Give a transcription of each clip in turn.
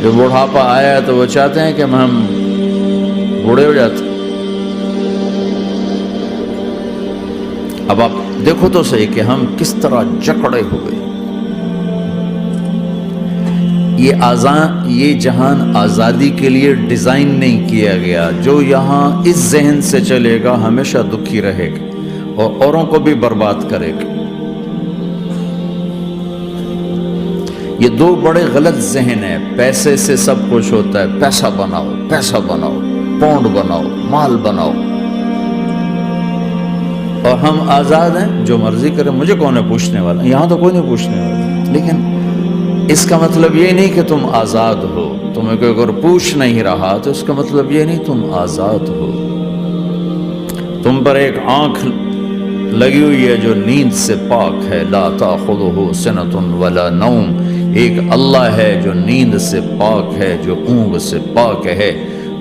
جب بڑھاپا آیا تو وہ چاہتے ہیں کہ ہم بوڑھے ہو جاتے. اب آپ دیکھو تو صحیح کہ ہم کس طرح جکڑے ہوئے. یہ جہان آزادی کے لیے ڈیزائن نہیں کیا گیا. جو یہاں اس ذہن سے چلے گا ہمیشہ دکھی رہے گا اور اوروں کو بھی برباد کرے گا. یہ دو بڑے غلط ذہن ہیں. پیسے سے سب کچھ ہوتا ہے. پیسہ بناؤ، پیسہ بناؤ، پونڈ بناؤ، مال بناؤ. اور ہم آزاد ہیں، جو مرضی کریں. مجھے کون ہے پوچھنے والا؟ یہاں تو کوئی نہیں پوچھنے والا. لیکن اس کا مطلب یہ نہیں کہ تم آزاد ہو. تمہیں کوئی اگر پوچھ نہیں رہا تو اس کا مطلب یہ نہیں تم آزاد ہو. تم پر ایک آنکھ لگی ہوئی ہے جو نیند سے پاک ہے. لا تأخذہ سنۃ ولا نوم. ایک اللہ ہے جو نیند سے پاک ہے، جو اونگ سے پاک ہے.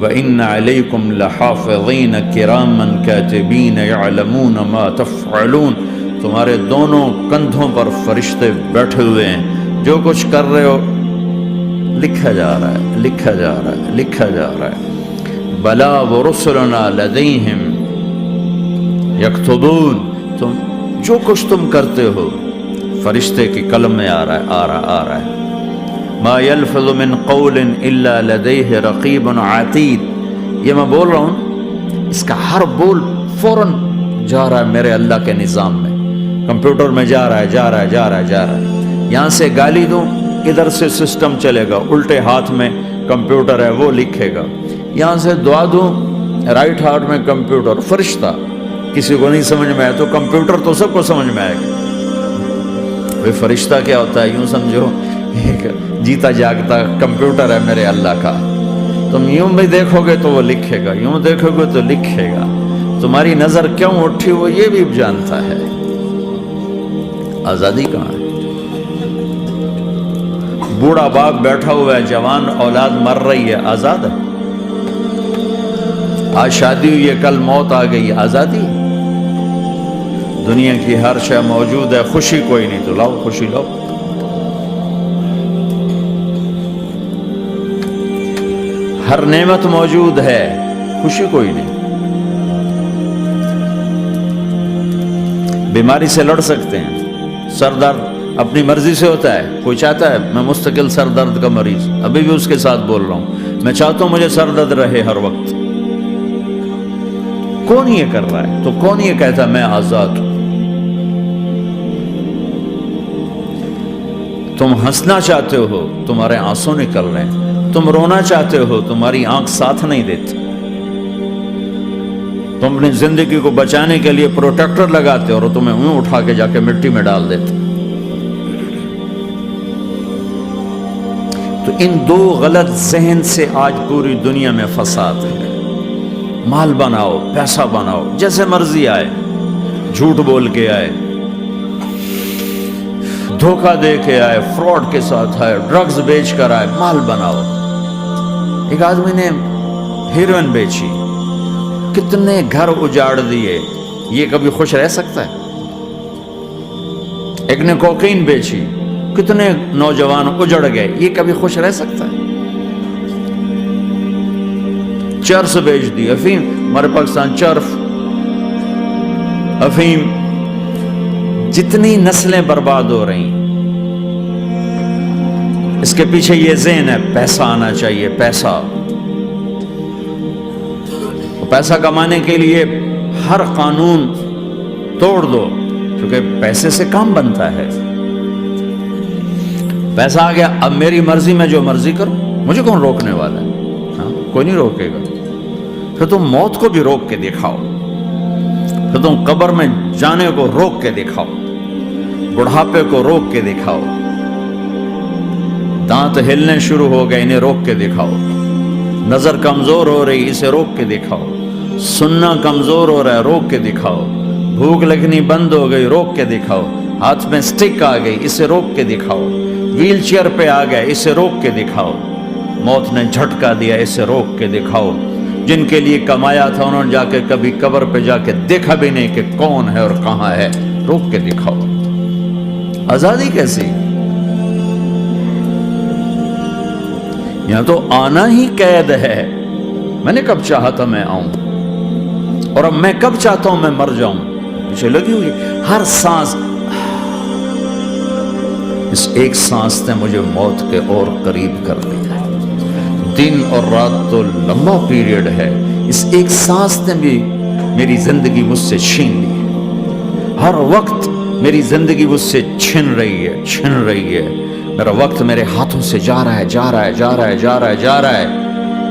وَإِنَّ عَلَيْكُمْ لَحَافِظِينَ كِرَامًا كَاتِبِينَ يَعْلَمُونَ مَا تَفْعَلُونَ. تمہارے دونوں کندھوں پر فرشتے بیٹھے ہوئے ہیں. جو کچھ کر رہے ہو لکھا جا رہا ہے، لکھا جا رہا ہے، لکھا جا رہا ہے. بَلَا وَرُسُلُنَا لَدَيْهِمْ يَكْتُبُونَ. تم جو کچھ تم کرتے ہو فرشتے کی قلم میں آ رہا ہے. ما يلفظ من قول الا لديه رقیب عتید. یہ میں بول رہا ہوں، اس کا ہر بول فوراً جا رہا ہے میرے اللہ کے نظام میں. کمپیوٹر میں جا رہا ہے، جا رہا ہے، جا رہا ہے، جا رہا ہے. یہاں سے گالی دوں، ادھر سے سسٹم چلے گا. الٹے ہاتھ میں کمپیوٹر ہے، وہ لکھے گا. یہاں سے دعا دوں، رائٹ ہاتھ میں کمپیوٹر. فرشتہ کسی کو نہیں سمجھ میں آیا تو کمپیوٹر تو سب کو سمجھ میں آئے گا. فرشتہ کیا ہوتا ہے؟ یوں سمجھو ایک جیتا جاگتا کمپیوٹر ہے میرے اللہ کا. تم یوں بھی دیکھو گے تو وہ لکھے گا، یوں دیکھو گے تو لکھے گا. تمہاری نظر کیوں اٹھی وہ یہ بھی جانتا ہے. آزادی کہاں ہے؟ بوڑھا باپ بیٹھا ہوا ہے، جوان اولاد مر رہی ہے، آزاد ہے. آج شادی ہوئی ہے، کل موت آ گئی، آزادی. دنیا کی ہر شے موجود ہے، خوشی کوئی نہیں تو لاؤ، خوشی لاؤ. ہر نعمت موجود ہے، خوشی کوئی نہیں. بیماری سے لڑ سکتے ہیں. سر درد اپنی مرضی سے ہوتا ہے. کوئی چاہتا ہے میں مستقل سر درد کا مریض، ابھی بھی اس کے ساتھ بول رہا ہوں، میں چاہتا ہوں مجھے سر درد رہے ہر وقت. کون یہ کر رہا ہے؟ تو کون یہ کہتا ہے میں آزاد ہوں؟ تم ہنسنا چاہتے ہو، تمہارے آنسو نکل رہے ہیں. تم رونا چاہتے ہو، تمہاری آنکھ ساتھ نہیں دیتی. تم اپنی زندگی کو بچانے کے لیے پروٹیکٹر لگاتے ہو اور تمہیں اون اٹھا کے جا کے مٹی میں ڈال دیتے. تو ان دو غلط ذہن سے آج پوری دنیا میں فساد ہے. مال بناؤ، پیسہ بناؤ، جیسے مرضی آئے، جھوٹ بول کے آئے، دھوکہ دے کے آئے، فراڈ کے ساتھ آئے، ڈرگز بیچ کر آئے، مال بناؤ. ایک آدمی نے ہیروئن بیچی، کتنے گھر اجاڑ دیے. یہ کبھی خوش رہ سکتا ہے؟ ایک نے کوکین بیچی، کتنے نوجوان اجڑ گئے. یہ کبھی خوش رہ سکتا ہے؟ چرس بیچ دی، افیم. ہمارے پاکستان چرس، افیم، جتنی نسلیں برباد ہو رہی ہیں. اس کے پیچھے یہ ذہن ہے پیسہ آنا چاہیے، پیسہ. پیسہ کمانے کے لیے ہر قانون توڑ دو، کیونکہ پیسے سے کام بنتا ہے. پیسہ آ گیا، اب میری مرضی میں جو مرضی کروں، مجھے کون روکنے والا ہے؟ ہاں، کوئی نہیں روکے گا. پھر تم موت کو بھی روک کے دکھاؤ، پھر تم قبر میں جانے کو روک کے دکھاؤ، بڑھاپے کو روک کے دکھاؤ، دانت ہلنے شروع ہو گئے انہیں روک کے دکھاؤ، نظر کمزور ہو رہی اسے روک کے دکھاؤ، سننا کمزور ہو رہا ہے روک کے دکھاؤ، بھوک لگنی بند ہو گئی روک کے دکھاؤ، ہاتھ میں سٹک آ گئی اسے روک کے دکھاؤ، ویل چیئر پہ آ گئے اسے روک کے دکھاؤ، موت نے جھٹکا دیا اسے روک کے دکھاؤ. جن کے لیے کمایا تھا انہوں نے جا کے کبھی قبر پہ جا کے دیکھا بھی نہیں کہ کون ہے اور کہاں ہے، روک کے دکھاؤ. آزادی کیسی؟ یہاں تو آنا ہی قید ہے. میں نے کب چاہا تھا میں آؤں، اور اب میں کب چاہتا ہوں میں مر جاؤں. پیچھے لگی ہوئی ہر سانس، اس ایک سانس نے مجھے موت کے اور قریب کر دیا. دن اور رات تو لمبا پیریڈ ہے، اس ایک سانس نے بھی میری زندگی مجھ سے چھین لی. ہر وقت میری زندگی مجھ سے چھن رہی ہے. میرا وقت میرے ہاتھوں سے جا رہا ہے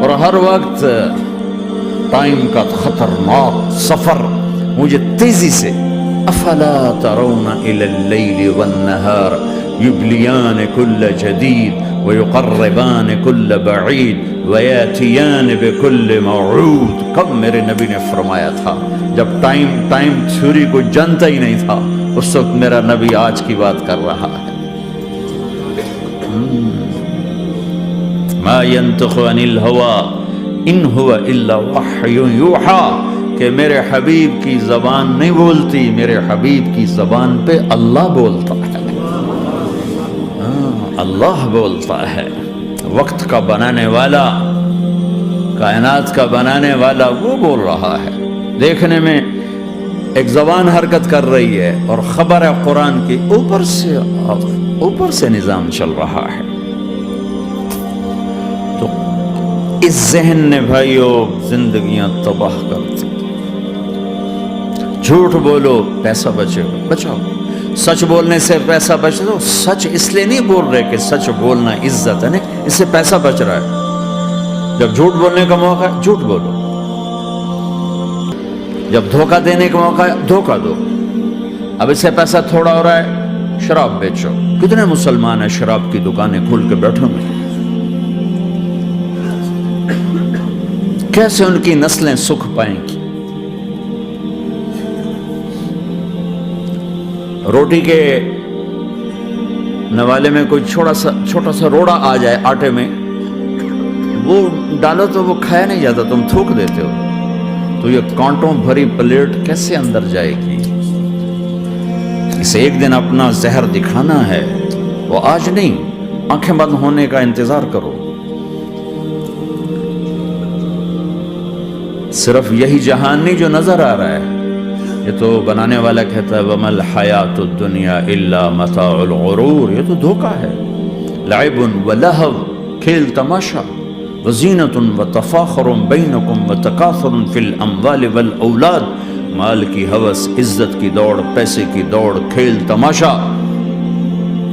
اور ہر وقت ٹائم کا خطرناک سفر مجھے تیزی سے. افلا ترون الى اللیل والنہار یبلیان کل جدید ویقربان کل بعید ویاتیان بکل موعود. کب میرے نبی نے فرمایا تھا؟ جب ٹائم تھیوری کو جانتا ہی نہیں تھا، اس وقت میرا نبی آج کی بات کر رہا ہے. ما ينطق عن الهوى ان هو الا وحی یوحی، کہ میرے حبیب کی زبان نہیں بولتی، میرے حبیب کی زبان پہ اللہ بولتا ہے. اللہ بولتا ہے. وقت کا بنانے والا، کائنات کا بنانے والا وہ بول رہا ہے. دیکھنے میں ایک زبان حرکت کر رہی ہے اور خبر ہے قرآن کی، اوپر سے نظام چل رہا ہے. تو اس ذہن نے بھائیو زندگیاں تباہ کرتی. جھوٹ بولو پیسہ بچے گا، بچاؤ. سچ بولنے سے پیسہ بچ دو. سچ اس لیے نہیں بول رہے کہ سچ بولنا عزت ہے، نہیں، اس سے پیسہ بچ رہا ہے. جب جھوٹ بولنے کا موقع ہے جھوٹ بولو، جب دھوکہ دینے کا موقع ہے دھوکہ دو. اب اس سے پیسہ تھوڑا ہو رہا ہے، شراب بیچو. کتنے مسلمان ہیں شراب کی دکانیں کھول کے بیٹھے ہوئے؟ کیسے ان کی نسلیں سکھ پائیں گی؟ روٹی کے نوالے میں کوئی چھوٹا سا روڑا آ جائے آٹے میں، وہ ڈالو تو وہ کھایا نہیں جاتا، تم تھوک دیتے ہو. تو یہ کانٹوں بھری پلیٹ کیسے اندر جائے گی؟ اسے ایک دن اپنا زہر دکھانا ہے. وہ آج نہیں، آنکھیں بند ہونے کا انتظار کرو. صرف یہی جہان نہیں جو نظر آ رہا ہے. یہ تو بنانے والا کہتا ہے وَمَا الْحَيَاةُ الدُّنْيَا إِلَّا مَتَاعُ الْغُرُورِ. یہ تو دھوکہ ہے. لَعِبٌ وَلَهْوٌ، کھیل تماشا، وَزِينَةٌ وَتَفَاخُرٌ بَيْنَكُمْ وَتَكَاثُرٌ فِي الْأَمْوَالِ وَالْأَوْلَادِ. مال کی ہوس، عزت کی دوڑ، پیسے کی دوڑ، کھیل تماشا.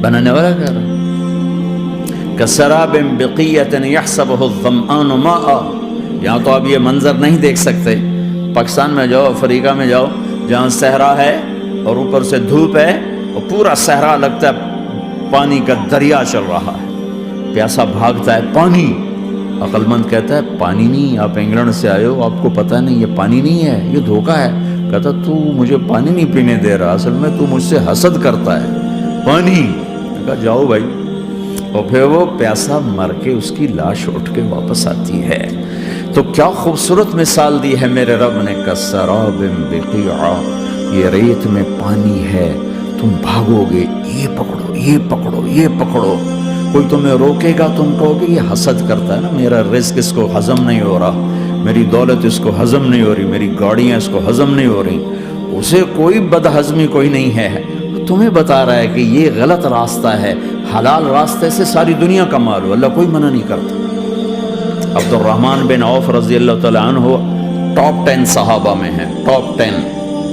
بنانے والا کہہ رہا ہے كَسَرَابٍ بِقِيَّةٍ يَحْسَبُهُ الظَّمْآنُ مَاءً. یہاں تو آپ یہ منظر نہیں دیکھ سکتے. پاکستان میں جاؤ، افریقہ میں جاؤ، جہاں صحرا ہے اور اوپر سے دھوپ ہے اور پورا صحرا لگتا ہے پانی کا دریا چل رہا ہے. پیاسا بھاگتا ہے پانی. عقل مند کہتا ہے پانی نہیں، آپ انگلینڈ سے آئے ہو، آپ کو پتہ نہیں یہ پانی نہیں ہے، یہ دھوکہ ہے. کہتا تو مجھے پانی نہیں پینے دے رہا، اصل میں تو مجھ سے حسد کرتا ہے. پانی. کہا جاؤ بھائی. اور پھر وہ پیاسا مر کے اس کی لاش اٹھ کے واپس آتی ہے. تو کیا خوبصورت مثال دی ہے میرے رب نے. کسراب بقیع، یہ ریت میں پانی ہے، تم بھاگو گے، یہ پکڑو، یہ پکڑو، یہ پکڑو. کوئی تمہیں روکے گا، تم کہو گے یہ حسد کرتا ہے نا، میرا رزق اس کو ہضم نہیں ہو رہا، میری دولت اس کو ہضم نہیں ہو رہی، میری گاڑیاں اس کو ہضم نہیں ہو رہی. اسے کوئی بد ہضمی کوئی نہیں ہے. تمہیں بتا رہا ہے کہ یہ غلط راستہ ہے، حلال راستے سے ساری دنیا کا مال ہو، اللہ کوئی منع نہیں کرتا. عبد الرحمن بن عوف رضی اللہ تعالیٰ عنہ ٹاپ 10 صحابہ میں ہیں. ٹاپ 10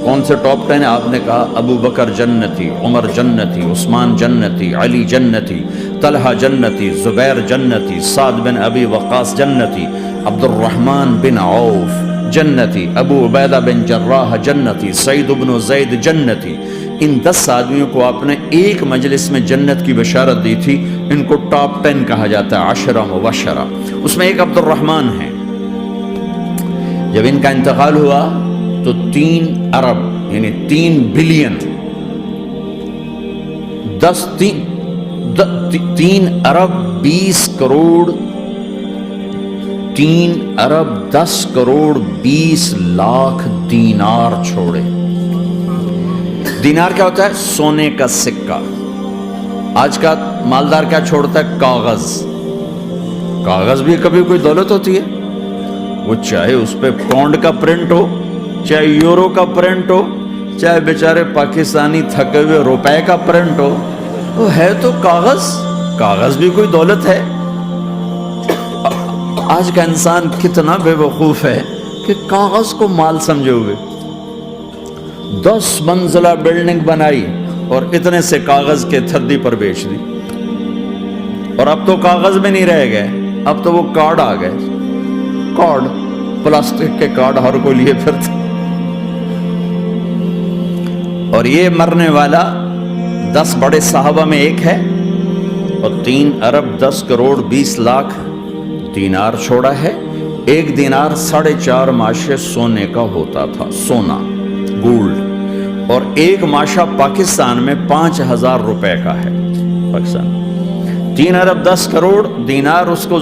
کون سے ٹاپ 10 آپ نے کہا؟ ابو بکر جنتی، عمر جنتی، عثمان جنتی، علی جنتی، طلحہ جنتی، زبیر جنتی، سعد بن ابی وقاص جنتی، عبد الرحمن بن عوف جنتی، ابو عبیدہ بن جراح جنتی، سعید بن زید جنتی. ان 10 آدمیوں کو آپ نے ایک مجلس میں جنت کی بشارت دی تھی. ان کو ٹاپ 10 کہا جاتا ہے، 10 مبشرہ. اس میں ایک عبد الرحمن ہے. جب ان کا انتقال ہوا تو 3 ارب یعنی 3 بلین 3 ارب 20 کروڑ 3 ارب 10 کروڑ 20 لاکھ دینار چھوڑے. دینار کیا ہوتا ہے؟ سونے کا سکہ. آج کا مالدار کیا چھوڑتا ہے؟ کاغذ. کاغذ بھی کبھی کوئی دولت ہوتی ہے، وہ چاہے اس پہ پاؤنڈ کا پرنٹ ہو، چاہے یورو کا پرنٹ ہو، چاہے بیچارے پاکستانی تھکے ہوئے روپے کا پرنٹ ہو، وہ ہے تو کاغذ، کاغذ بھی کوئی دولت ہے۔ آج کا انسان کتنا بے وقوف ہے کہ کاغذ کو مال سمجھے ہوئے۔ 10 منزلہ بلڈنگ بنائی اور اتنے سے کاغذ کے تھدی پر بیچ دی، اور اب تو کاغذ میں نہیں رہ گئے، اب تو وہ کارڈ آ گئے، کارڈ، پلاسٹک کے کارڈ ہر کوئی لیے پھرتے۔ اور یہ مرنے والا 10 بڑے صحابہ میں ایک ہے، اور 3 ارب 10 کروڑ 20 لاکھ دینار چھوڑا ہے۔ ایک دینار 4.5 ماشے سونے کا ہوتا تھا، سونا، گولڈ، اور ایک ماشا پاکستان میں 5,000 روپے کا ہے پاکستان۔ 3 ارب 10 کروڑ دینار، اس کو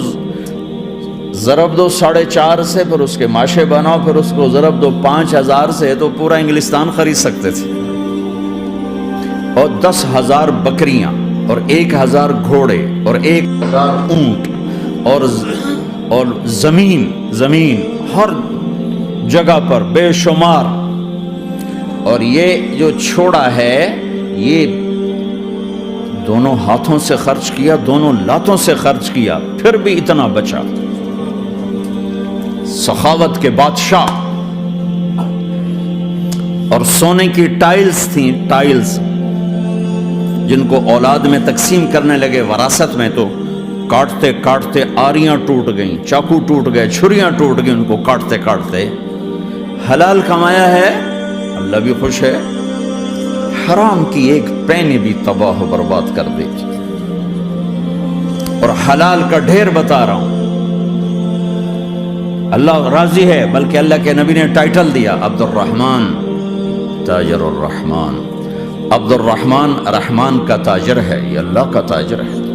ضرب دو 4.5 سے، پھر اس کے ماشے بناؤ، پھر اس کو ضرب دو 5,000 سے، تو پورا انگلستان خرید سکتے تھے۔ اور 10,000 بکریاں، اور 1,000 گھوڑے، اور 1,000 اونٹ، اور زمین ہر جگہ پر بے شمار۔ اور یہ جو چھوڑا ہے، یہ دونوں ہاتھوں سے خرچ کیا، دونوں لاتوں سے خرچ کیا، پھر بھی اتنا بچا۔ سخاوت کے بادشاہ۔ اور سونے کی ٹائلز تھیں، ٹائلز، جن کو اولاد میں تقسیم کرنے لگے وراثت میں، تو کاٹتے کاٹتے آریاں ٹوٹ گئیں، چاقو ٹوٹ گئے، چھریاں ٹوٹ گئیں، ان کو کاٹتے کاٹتے۔ حلال کمایا ہے، اللہ بھی خوش ہے، حرام کی ایک پینی بھی تباہ و برباد کر دے گی۔ اور حلال کا ڈھیر بتا رہا ہوں، اللہ راضی ہے، بلکہ اللہ کے نبی نے ٹائٹل دیا، عبد الرحمن تاجر الرحمن۔ عبد الرحمن رحمان کا تاجر ہے، یہ اللہ کا تاجر ہے۔